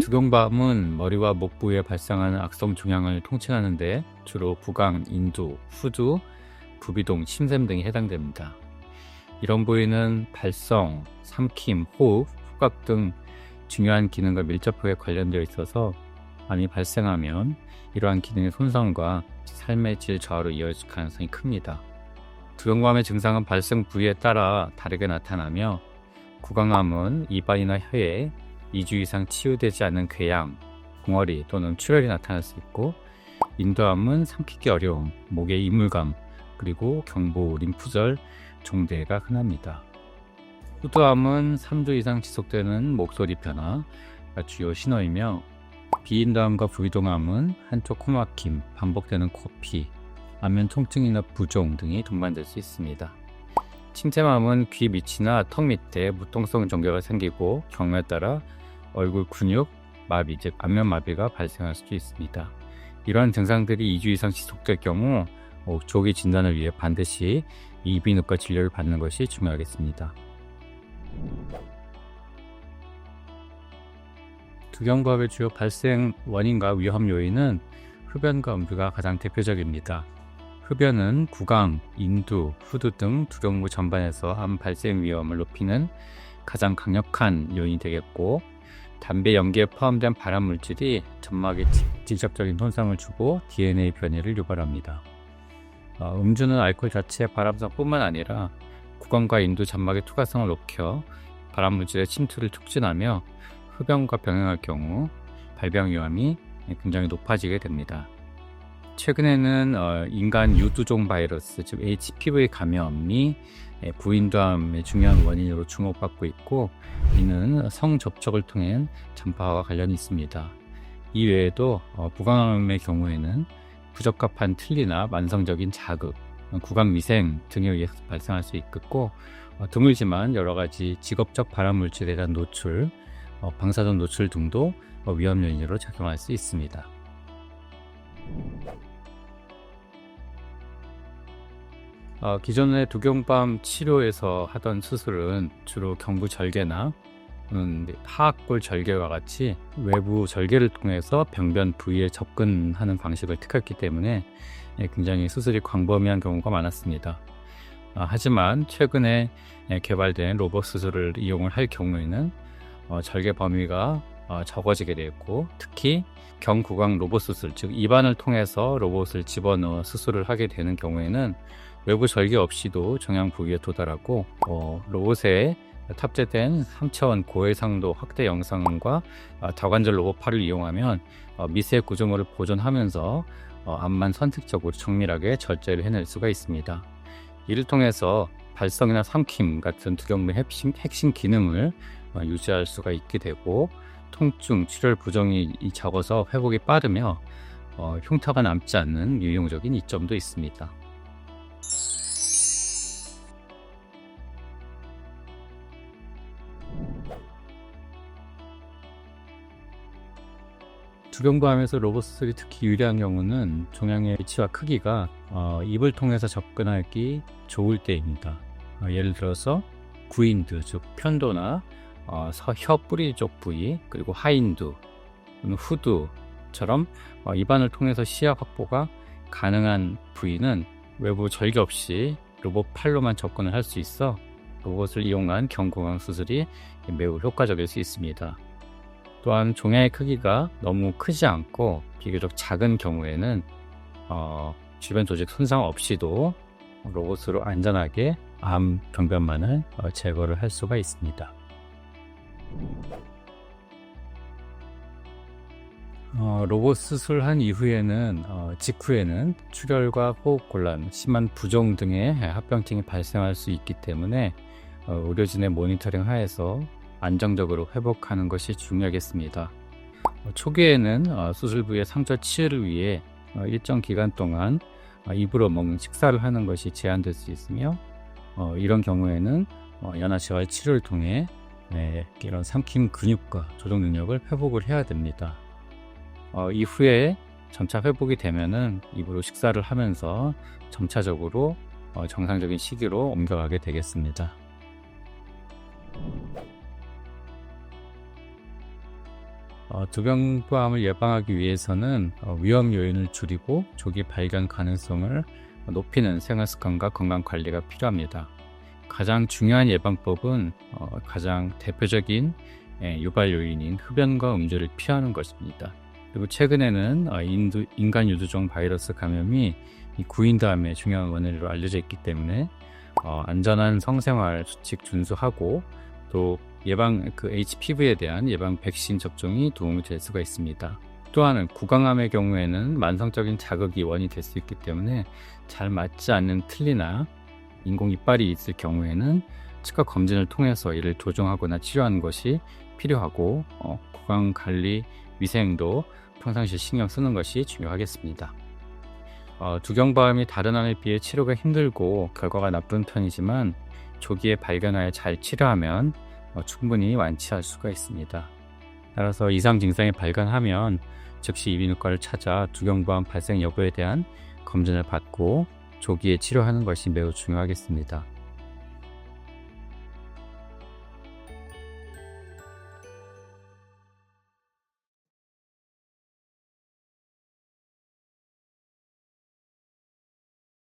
두경밤은 머리와 목 부위에 발생하는 악성 종양을 통칭하는데 주로 부강, 인두, 후두, 부비동, 침샘 등이 해당됩니다. 이런 부위는 발성, 삼킴, 호흡, 후각 등 중요한 기능과 밀접하게 관련되어 있어서 암이 발생하면 이러한 기능의 손상과 삶의 질 저하로 이어질 가능성이 큽니다. 두경밤의 증상은 발생 부위에 따라 다르게 나타나며 구강암은 입안이나 혀에 2주 이상 치유되지 않는 궤양, 붕어리 또는 출혈이 나타날 수 있고, 인두암은 삼키기 어려움, 목의 이물감, 그리고 경부, 림프절, 종대가 흔합니다. 후두암은 3주 이상 지속되는 목소리 변화가 주요 신호이며, 비인두암과 부위동암은 한쪽 코막힘, 반복되는 코피, 안면 통증이나 부종 등이 동반될 수 있습니다. 침샘암은 귀 밑이나 턱 밑에 무통성 종괴가 생기고 경우에 따라 얼굴 근육 마비, 즉 안면 마비가 발생할 수도 있습니다. 이러한 증상들이 2주 이상 지속될 경우 조기 진단을 위해 반드시 이비인후과 진료를 받는 것이 중요하겠습니다. 두경밤의 주요 발생 원인과 위험 요인은 흡연과 음주가 가장 대표적입니다. 흡연은 구강, 인두, 후두 등 두경부 전반에서 암 발생 위험을 높이는 가장 강력한 요인이 되겠고, 담배 연기에 포함된 발암물질이 점막에 직접적인 손상을 주고 DNA 변이를 유발합니다. 음주는 알코올 자체의 발암성뿐만 아니라 구강과 인두 점막의 투과성을 높여 발암물질의 침투를 촉진하며 흡연과 병행할 경우 발병 위험이 굉장히 높아지게 됩니다. 최근에는 인간 유두종 바이러스, 즉 HPV 감염이 부인두암의 중요한 원인으로 주목받고 있고, 이는 성접촉을 통한 전파와 관련이 있습니다. 이 외에도 부강암의 경우에는 부적합한 틀니나 만성적인 자극, 구강위생 등에 의해서 발생할 수 있겠고, 드물지만 여러가지 직업적 발암물질에 대한 노출, 방사선 노출 등도 위험 요인으로 작용할 수 있습니다. 기존의 두경밤 치료에서 하던 수술은 주로 경부 절개나 하악골 절개와 같이 외부 절개를 통해서 병변 부위에 접근하는 방식을 택했기 때문에 굉장히 수술이 광범위한 경우가 많았습니다. 하지만 최근에 개발된 로봇 수술을 이용을 할 경우에는 절개 범위가 적어지게 되었고, 특히 경구강 로봇 수술, 즉 입안을 통해서 로봇을 집어넣어 수술을 하게 되는 경우에는 외부 절개 없이도 종양 부위에 도달하고, 로봇에 탑재된 3차원 고해상도 확대 영상과 다관절 로봇팔을 이용하면 미세 구조물을 보존하면서 암만 선택적으로 정밀하게 절제를 해낼 수가 있습니다. 이를 통해서 발성이나 삼킴 같은 두경부의 핵심 기능을 유지할 수가 있게 되고, 통증, 출혈 부종이 적어서 회복이 빠르며 흉터가 남지 않는 유용적인 이점도 있습니다. 두경부암에서 로봇 수술이 특히 유리한 경우는 종양의 위치와 크기가 입을 통해서 접근하기 좋을 때입니다. 예를 들어서 구인두, 즉 편도나 혀 뿌리 쪽 부위, 그리고 하인두, 후두처럼 입안을 통해서 시야 확보가 가능한 부위는 외부 절개 없이 로봇 팔로만 접근을 할 수 있어 로봇을 이용한 경구강 수술이 매우 효과적일 수 있습니다. 또한 종양의 크기가 너무 크지 않고 비교적 작은 경우에는 주변 조직 손상 없이도 로봇으로 안전하게 암 병변만을 제거를 할 수가 있습니다. 로봇 수술한 이후에는 직후에는 출혈과 호흡곤란, 심한 부종 등의 합병증이 발생할 수 있기 때문에 의료진의 모니터링 하에서 안정적으로 회복하는 것이 중요하겠습니다. 초기에는 수술 부위의 상처 치유를 위해 일정 기간 동안 입으로 먹는 식사를 하는 것이 제한될 수 있으며, 이런 경우에는 연화재활 치료를 통해 이런 삼킴 근육과 조종 능력을 회복을 해야 됩니다. 이후에 점차 회복이 되면은 입으로 식사를 하면서 점차적으로 정상적인 시기로 옮겨가게 되겠습니다. 두병부암을 예방하기 위해서는 위험 요인을 줄이고 조기 발견 가능성을 높이는 생활습관과 건강관리가 필요합니다. 가장 중요한 예방법은 가장 대표적인 유발 요인인 흡연과 음주를 피하는 것입니다. 그리고 최근에는 인간 유두종 바이러스 감염이 이 구인담의 중요한 원인으로 알려져 있기 때문에 안전한 성생활 수칙 준수하고 또 HPV에 대한 예방 백신 접종이 도움이 될 수가 있습니다. 또한 구강암의 경우에는 만성적인 자극이 원인이 될 수 있기 때문에 잘 맞지 않는 틀니나 인공 이빨이 있을 경우에는 치과 검진을 통해서 이를 교정하거나 치료하는 것이 필요하고 구강 관리 위생도 평상시에 신경 쓰는 것이 중요하겠습니다. 두경부암이 다른 암에 비해 치료가 힘들고 결과가 나쁜 편이지만 조기에 발견하여 잘 치료하면 충분히 완치할 수가 있습니다. 따라서 이상 증상이 발견하면 즉시 이비인후과를 찾아 두경부암 발생 여부에 대한 검진을 받고 조기에 치료하는 것이 매우 중요하겠습니다.